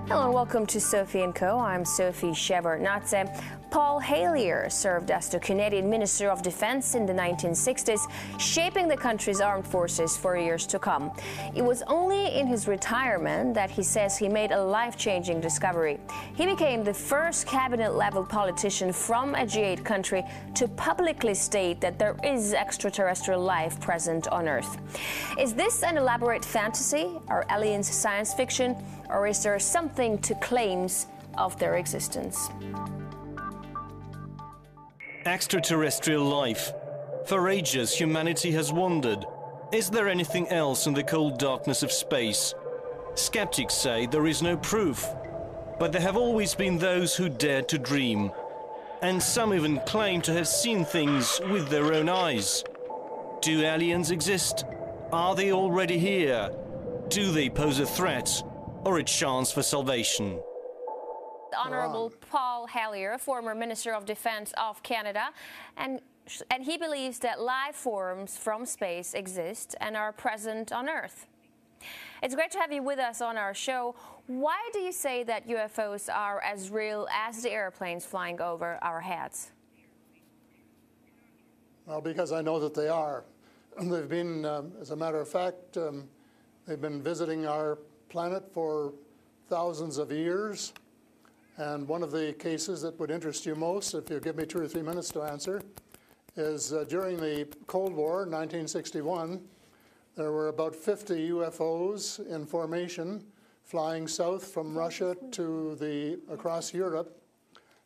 Hello and welcome to Sophie & Co. I'm Sophie Shevardnadze. Paul Hellyer served as the Canadian Minister of Defense in the 1960s, shaping the country's armed forces for years to come. It was only in his retirement that he says he made a life-changing discovery. He became the first cabinet-level politician from a G8 country to publicly state that there is extraterrestrial life present on Earth. Is this an elaborate fantasy? Are aliens science fiction? Or is there something to claims of their existence? Extraterrestrial life. For ages, humanity has wondered, is there anything else in the cold darkness of space? Skeptics say there is no proof, but there have always been those who dared to dream. And some even claim to have seen things with their own eyes. Do aliens exist? Are they already here? Do they pose a threat or a chance for salvation? Honorable Paul Hellyer, former Minister of Defense of Canada, and he believes that life forms from space exist and are present on Earth. It's great to have you with us on our show. Why do you say that UFOs are as real as the airplanes flying over our heads? Well, because I know that they are. They've been, as a matter of fact, they've been visiting our planet for thousands of years. And one of the cases that would interest you most, if you give me 2 or 3 minutes to answer, is during the Cold War, 1961, there were about 50 UFOs in formation flying south from Russia to across Europe.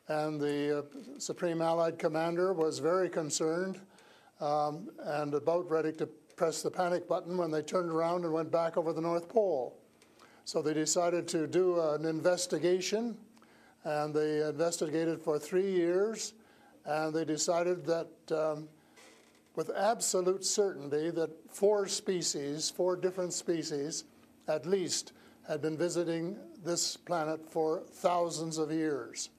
And the Supreme Allied Commander was very concerned and about ready to press the panic button when they turned around and went back over the North Pole. So they decided to do an investigation. And they investigated for 3 years, and they decided that with absolute certainty that 4 different species at least, had been visiting this planet for thousands of years.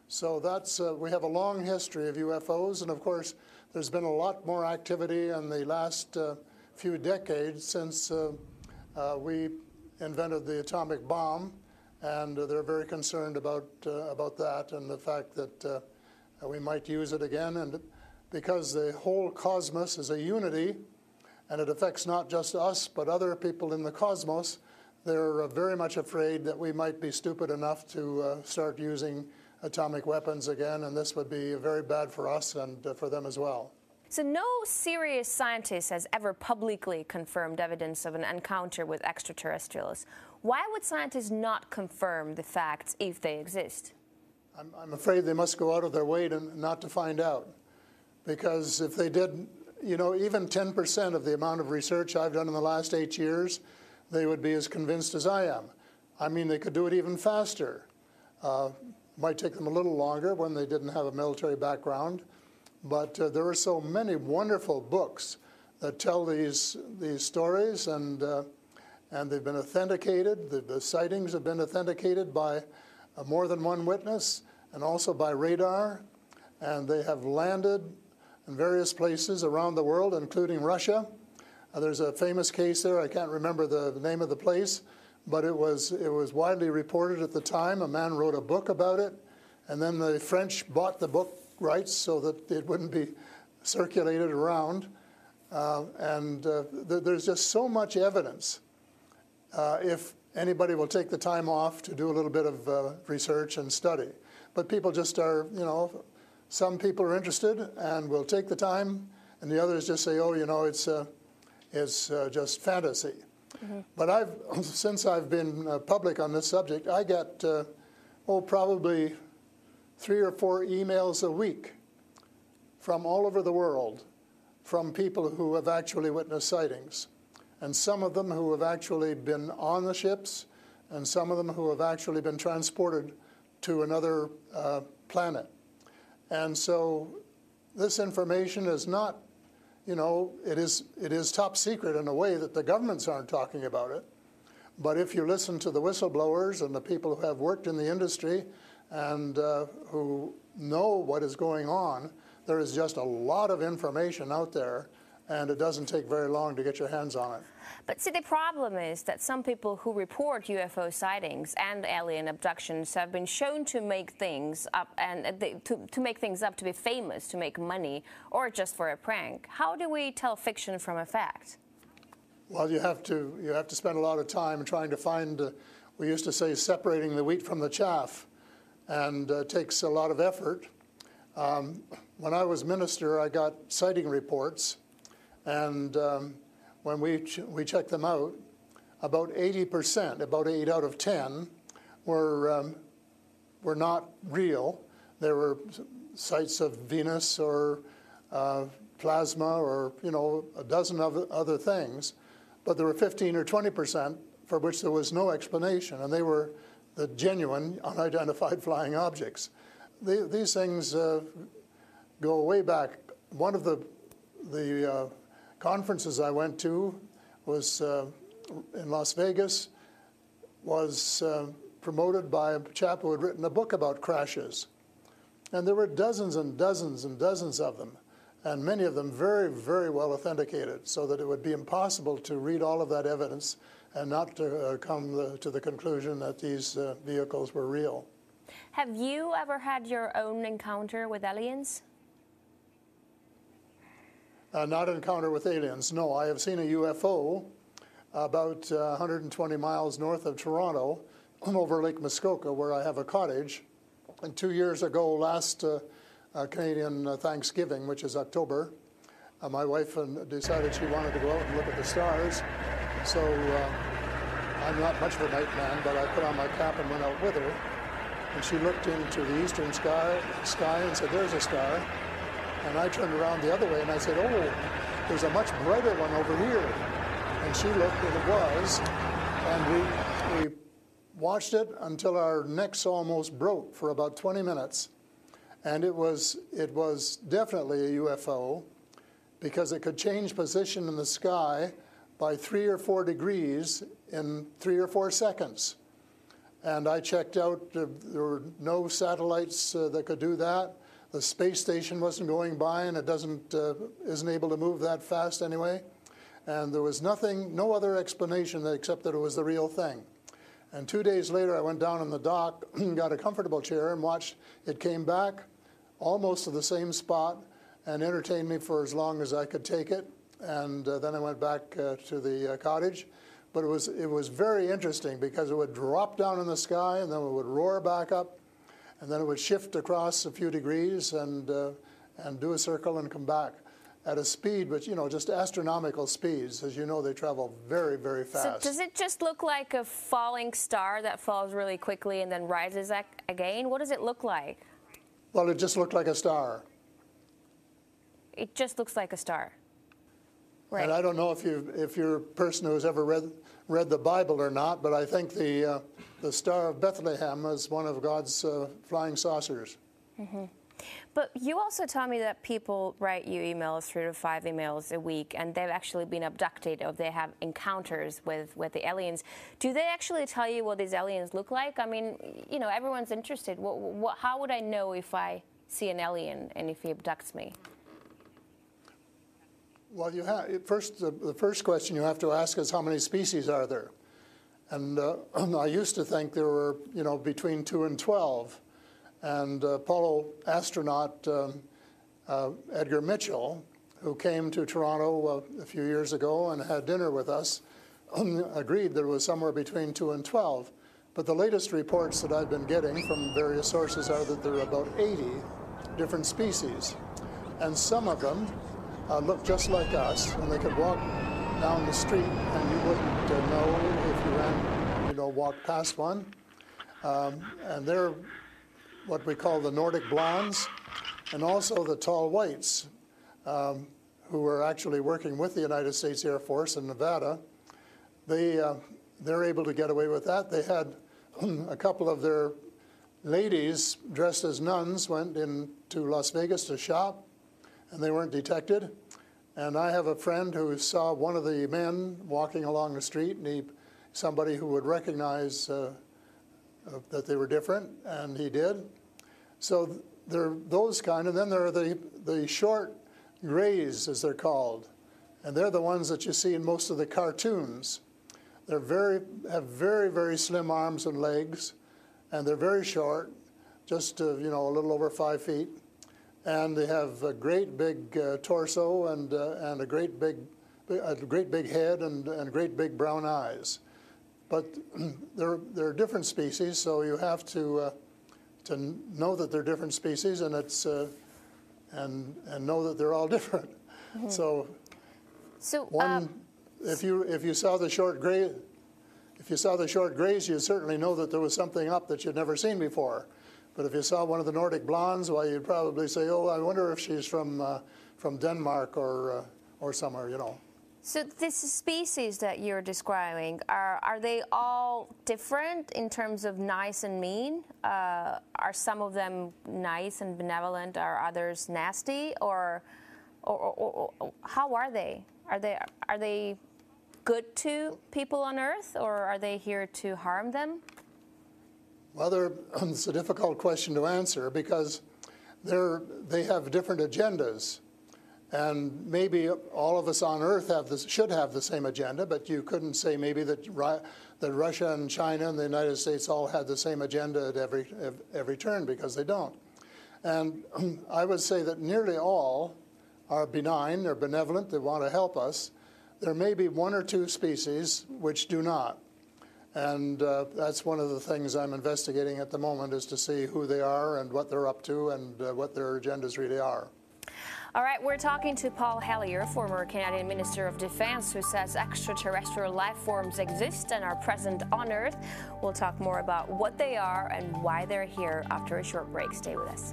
So that's, we have a long history of UFOs, and of course there's been a lot more activity in the last few decades since we invented the atomic bomb. And they're very concerned about that and the fact that we might use it again. And because the whole cosmos is a unity, and it affects not just us, but other people in the cosmos, they're very much afraid that we might be stupid enough to start using atomic weapons again, and this would be very bad for us and for them as well. So no serious scientist has ever publicly confirmed evidence of an encounter with extraterrestrials. Why would scientists not confirm the facts if they exist? I'm afraid they must go out of their way not to find out. Because if they did, you know, even 10% of the amount of research I've done in the last 8 years, they would be as convinced as I am. I mean, they could do it even faster. Might take them a little longer when they didn't have a military background. But there are so many wonderful books that tell these stories, and they've been authenticated. The sightings have been authenticated by more than one witness and also by radar. And they have landed in various places around the world, including Russia. There's a famous case there. I can't remember the name of the place, but it was widely reported at the time. A man wrote a book about it, and then the French bought the book rights so that it wouldn't be circulated around. There's just so much evidence. If anybody will take the time off to do a little bit of research and study. But people just are, you know, some people are interested and will take the time, and the others just say, oh, you know, it's just fantasy. Mm-hmm. But since I've been public on this subject, I get, probably 3 or 4 emails a week from all over the world from people who have actually witnessed sightings. And some of them who have actually been on the ships, and some of them who have actually been transported to another planet. And so this information is not, you know, it is top secret in a way that the governments aren't talking about it. But if you listen to the whistleblowers and the people who have worked in the industry and who know what is going on, there is just a lot of information out there and it doesn't take very long to get your hands on it. But see, the problem is that some people who report UFO sightings and alien abductions have been shown to make things up to make things up to be famous, to make money, or just for a prank. How do we tell fiction from a fact? Well, you have to spend a lot of time trying to find. We used to say separating the wheat from the chaff, and it takes a lot of effort. When I was minister, I got sighting reports, and when we checked them out, about 80%, about 8 out of 10, were not real. There were sights of Venus or plasma or, you know, a dozen other things, but there were 15 or 20% for which there was no explanation, and they were the genuine unidentified flying objects. These things go way back. One of the conferences I went to was in Las Vegas, was promoted by a chap who had written a book about crashes. And there were dozens and dozens and dozens of them, and many of them very, very well authenticated, so that it would be impossible to read all of that evidence and not to come to the conclusion that these vehicles were real. Have you ever had your own encounter with aliens? Not an encounter with aliens, no. I have seen a UFO about 120 miles north of Toronto over Lake Muskoka, where I have a cottage. And 2 years ago, last Canadian Thanksgiving, which is October, my wife decided she wanted to go out and look at the stars. So I'm not much of a night man, but I put on my cap and went out with her. And she looked into the eastern sky and said, "There's a star." And I turned around the other way and I said, "Oh, there's a much brighter one over here." And she looked and it was. And we watched it until our necks almost broke for about 20 minutes. And it was definitely a UFO, because it could change position in the sky by 3 or 4 degrees in 3 or 4 seconds. And I checked out, there were no satellites that could do that. The space station wasn't going by, and it isn't able to move that fast anyway. And there was no other explanation except that it was the real thing. And 2 days later, I went down on the dock, got a comfortable chair, and watched it came back almost to the same spot and entertained me for as long as I could take it. And then I went back to the cottage. But it was very interesting, because it would drop down in the sky, and then it would roar back up, and then it would shift across a few degrees and do a circle and come back at a speed, but, you know, just astronomical speeds. As you know, they travel very, very fast. So does it just look like a falling star that falls really quickly and then rises again? What does it look like? Well, it just looked like a star. It just looks like a star. Right. And I don't know if you're a person who's ever read the Bible or not, but I think the Star of Bethlehem is one of God's flying saucers. Mm-hmm. But you also tell me that people write you emails, 3 to 5 emails a week, and they've actually been abducted, or they have encounters with the aliens. Do they actually tell you what these aliens look like? I mean, you know, everyone's interested. How would I know if I see an alien and if he abducts me? Well, the first question you have to ask is, how many species are there? And I used to think there were, you know, between 2 and 12. And Apollo astronaut Edgar Mitchell, who came to Toronto a few years ago and had dinner with us, agreed there was somewhere between 2 and 12. But the latest reports that I've been getting from various sources are that there are about 80 different species. And some of them look just like us, and they could walk down the street and you wouldn't know if you walked past one. And they're what we call the Nordic blondes, and also the tall whites, who were actually working with the United States Air Force in Nevada. They're able to get away with that. They had a couple of their ladies dressed as nuns went into Las Vegas to shop, and they weren't detected. And I have a friend who saw one of the men walking along the street, and somebody who would recognize that they were different, and he did. So there are those kind, and then there are the short grays, as they're called, And they're the ones that you see in most of the cartoons. They're have very, very slim arms and legs, and they're very short, just a little over 5 feet. And they have a great big torso and a great big head and great big brown eyes. But they're different species, so you have to know that they're different species, and it's and know that they're all different. Mm-hmm. So if you saw the short gray, you'd certainly know that there was something up that you'd never seen before. But if you saw one of the Nordic blondes, well, you'd probably say, "Oh, I wonder if she's from Denmark or somewhere," So this species that you're describing, are they all different in terms of nice and mean? Are some of them nice and benevolent? Are others nasty? Or how are they? Are they good to people on Earth, or are they here to harm them? Well, it's a difficult question to answer because they have different agendas. And maybe all of us on Earth should have the same agenda, but you couldn't say maybe that Russia and China and the United States all had the same agenda at every turn, because they don't. And I would say that nearly all are benign, they're benevolent, they want to help us. There may be one or two species which do not. And that's one of the things I'm investigating at the moment, is to see who they are and what they're up to and what their agendas really are. All right, we're talking to Paul Hellyer, former Canadian Minister of Defense, who says extraterrestrial life forms exist and are present on Earth. We'll talk more about what they are and why they're here after a short break. Stay with us.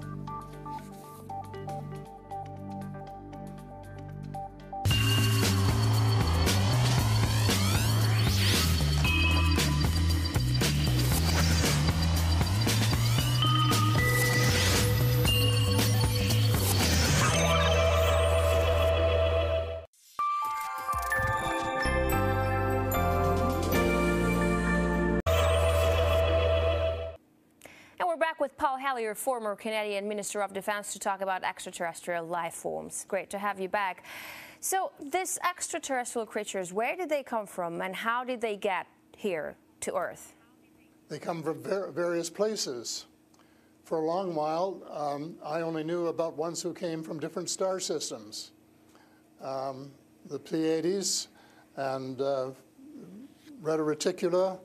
With Paul Hellyer, former Canadian Minister of Defense, to talk about extraterrestrial life forms. Great to have you back. So these extraterrestrial creatures, where did they come from and how did they get here to Earth? They come from various places. For a long while, I only knew about ones who came from different star systems. The Pleiades and Reta Reticula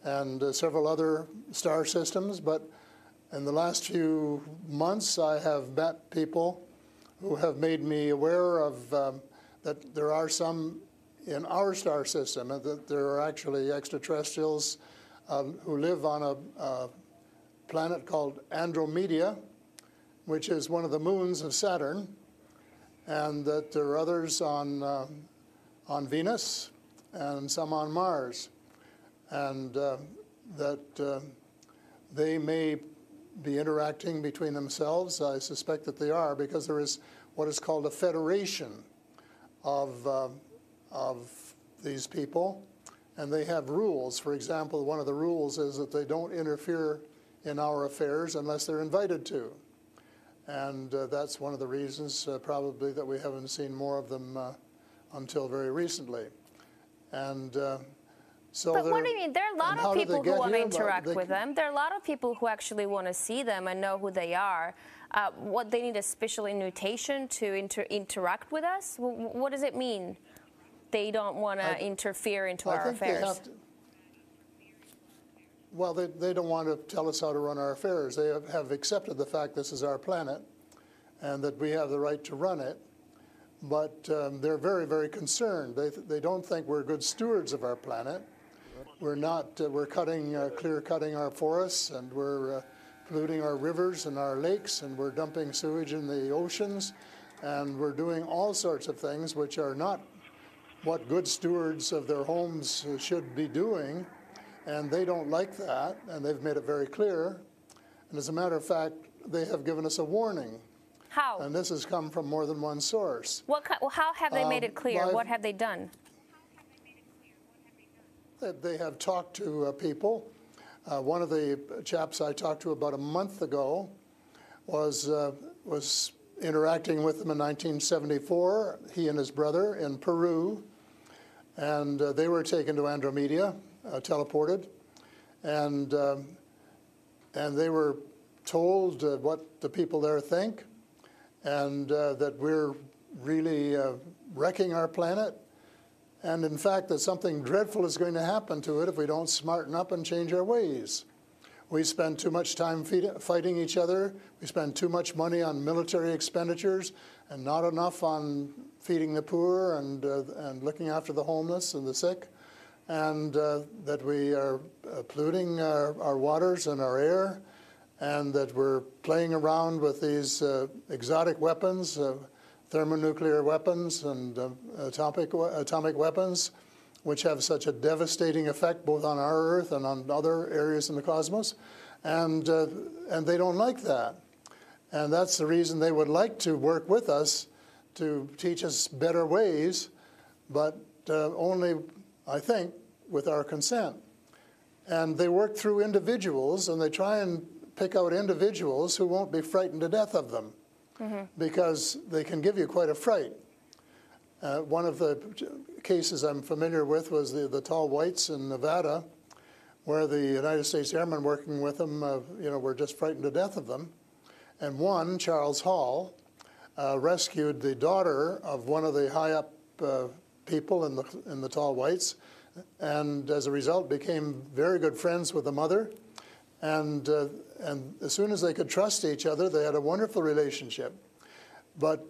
and several other star systems, but in the last few months, I have met people who have made me aware of that there are some in our star system, and that there are actually extraterrestrials who live on a planet called Andromeda, which is one of the moons of Saturn, and that there are others on Venus and some on Mars, and that they may be interacting between themselves. I suspect that they are, because there is what is called a federation of these people, and they have rules. For example, one of the rules is that they don't interfere in our affairs unless they're invited to. And that's one of the reasons probably that we haven't seen more of them until very recently. And so but what do you mean? There are a lot of people who want to interact with them. There are a lot of people who actually want to see them and know who they are. What, they need a special invitation to interact with us? What does it mean? They don't want to interfere into our affairs. Well, they don't want to tell us how to run our affairs. They have accepted the fact this is our planet and that we have the right to run it. But they're very, very concerned. They don't think we're good stewards of our planet. We're not. We're clear-cutting our forests, and we're polluting our rivers and our lakes, and we're dumping sewage in the oceans, and we're doing all sorts of things which are not what good stewards of their homes should be doing, and they don't like that, and they've made it very clear. And as a matter of fact, they have given us a warning. How? And this has come from more than one source. How have they made it clear? What have they done? They have talked to people. One of the chaps I talked to about a month ago was interacting with them in 1974, he and his brother in Peru, and they were taken to Andromeda, teleported, and they were told what the people there think, and that we're really wrecking our planet, and in fact that something dreadful is going to happen to it if we don't smarten up and change our ways. We spend too much time fighting each other. We spend too much money on military expenditures and not enough on feeding the poor and looking after the homeless and the sick, and that we are polluting our waters and our air, and that we're playing around with these exotic weapons, thermonuclear weapons and atomic weapons, which have such a devastating effect both on our Earth and on other areas in the cosmos, and they don't like that. And that's the reason they would like to work with us to teach us better ways, but only, I think, with our consent. And they work through individuals, and they try and pick out individuals who won't be frightened to death of them, because they can give you quite a fright. One of the cases I'm familiar with was the tall whites in Nevada, where the United States Airmen working with them, were just frightened to death of them. And one, Charles Hall, rescued the daughter of one of the high-up people in the tall whites, and as a result became very good friends with the mother. And as soon as they could trust each other, they had a wonderful relationship.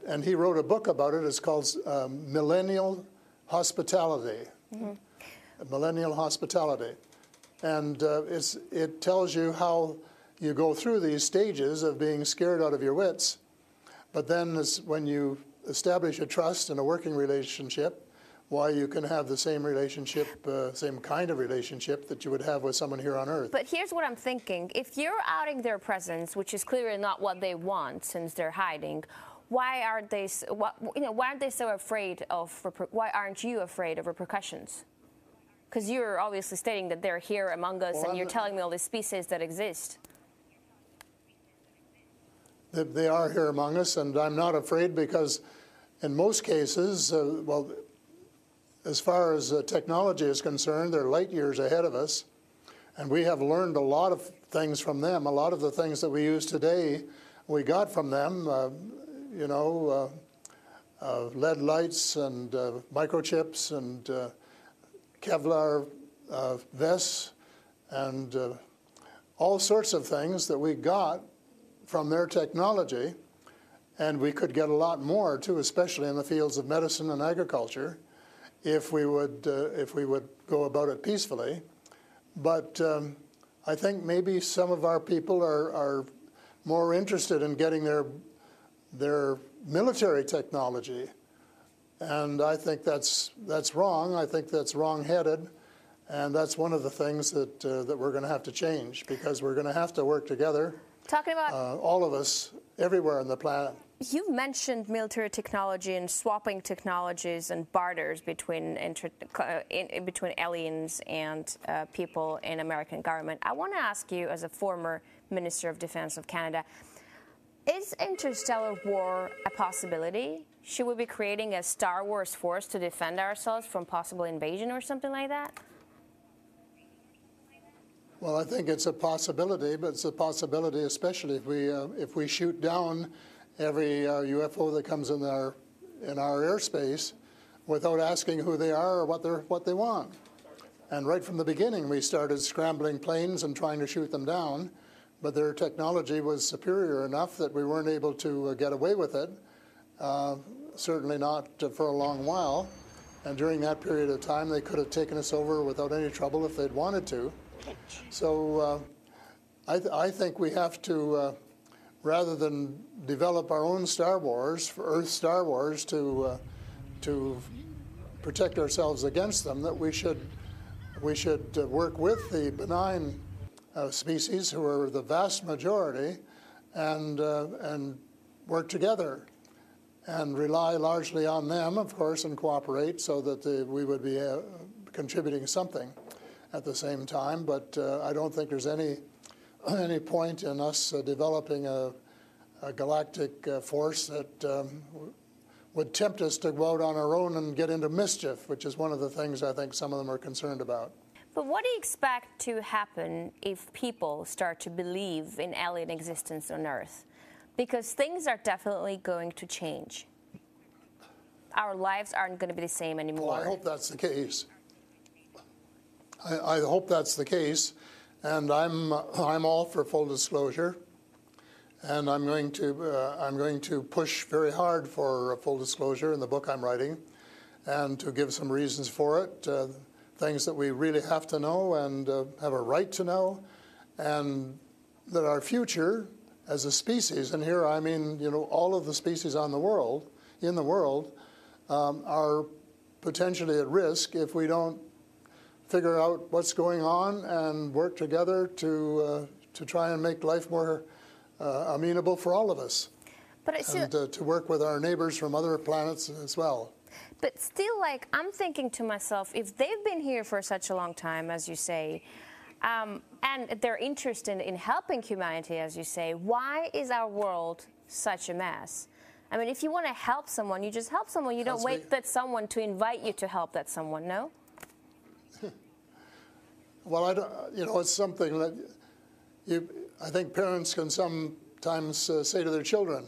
And he wrote a book about it. It's called Millennial Hospitality. Millennial Hospitality. And it tells you how you go through these stages of being scared out of your wits. But then when you establish a trust and a working relationship, why you can have the same relationship, same kind of relationship that you would have with someone here on Earth. But here's what I'm thinking. If you're outing their presence, which is clearly not what they want since they're hiding, why aren't they so afraid of, why aren't you afraid of repercussions? Because you're obviously stating that they're here among us, and you're telling me all these species that exist. They are here among us, and I'm not afraid because in most cases, as far as technology is concerned, they're light years ahead of us, and we have learned a lot of things from them. A lot of the things that we use today, we got from them, lead lights and microchips and Kevlar vests and all sorts of things that we got from their technology, and we could get a lot more too, especially in the fields of medicine and agriculture, if we would go about it peacefully. But I think maybe some of our people are more interested in getting their military technology, and I think that's wrong. I think that's wrong-headed, and that's one of the things that we're going to have to change, because we're going to have to work together. Talking about all of us, everywhere on the planet. You mentioned military technology and swapping technologies and barters between aliens and people in American government. I want to ask you, as a former Minister of Defense of Canada, is interstellar war a possibility? Should we be creating a Star Wars force to defend ourselves from possible invasion or something like that? Well, I think it's a possibility, but it's a possibility especially if we shoot down every UFO that comes in our airspace without asking who they are or what they want. And right from the beginning, we started scrambling planes and trying to shoot them down, but their technology was superior enough that we weren't able to get away with it. Certainly not for a long while. And during that period of time, they could have taken us over without any trouble if they'd wanted to. So I think we have to, rather than develop our own Star Wars, Earth Star Wars, to protect ourselves against them, that we should work with the benign species, who are the vast majority, and work together and rely largely on them, of course, and cooperate so that we would be contributing something at the same time. But I don't think there's any point in us developing galactic force that would tempt us to go out on our own and get into mischief, which is one of the things I think some of them are concerned about. But what do you expect to happen if people start to believe in alien existence on Earth? Because things are definitely going to change. Our lives aren't going to be the same anymore. Well, I hope that's the case. I hope that's the case, and I'm all for full disclosure, and I'm going to push very hard for full disclosure in the book I'm writing, and to give some reasons for it, things that we really have to know and have a right to know, and that our future as a species, and here I mean, you know, all of the species in the world, are potentially at risk if we don't figure out what's going on and work together to try and make life more amenable for all of us. But and to work with our neighbors from other planets as well. But still, like, I'm thinking to myself, if they've been here for such a long time, as you say, and they're interested in helping humanity, as you say, why is our world such a mess? I mean, if you want to help someone, you just help someone. You don't wait for someone to invite you to help that someone, no? Well, I don't, you know, it's something that I think parents can sometimes say to their children,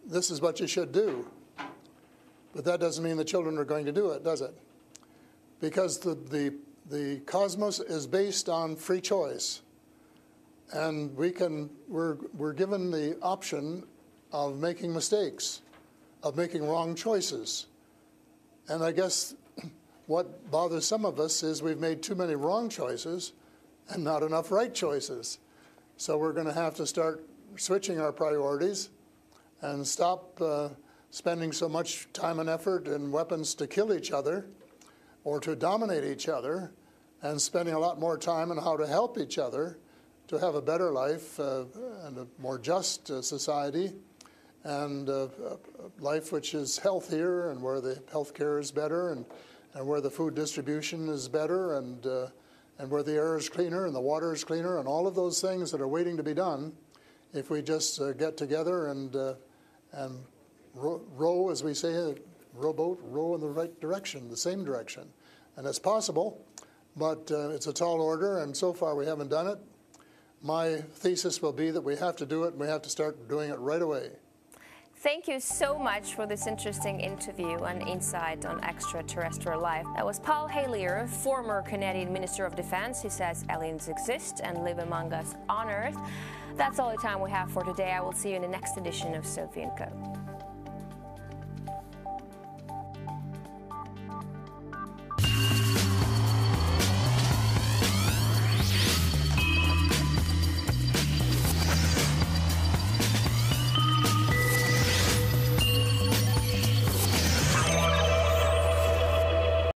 this is what you should do. But that doesn't mean the children are going to do it, does it? Because the cosmos is based on free choice. And we're given the option of making mistakes, of making wrong choices. And I guess what bothers some of us is we've made too many wrong choices and not enough right choices. So we're going to have to start switching our priorities and stop spending so much time and effort and weapons to kill each other or to dominate each other, and spending a lot more time on how to help each other to have a better life and a more just society, and a life which is healthier and where the health care is better, and where the food distribution is better, and where the air is cleaner and the water is cleaner, and all of those things that are waiting to be done if we just get together and row, as we say, rowboat, row in the right direction, the same direction. And it's possible, but it's a tall order, and so far we haven't done it. My thesis will be that we have to do it, and we have to start doing it right away. Thank you so much for this interesting interview and insight on extraterrestrial life. That was Paul Hellyer, former Canadian Minister of Defense. He says aliens exist and live among us on Earth. That's all the time we have for today. I will see you in the next edition of Sophie & Co.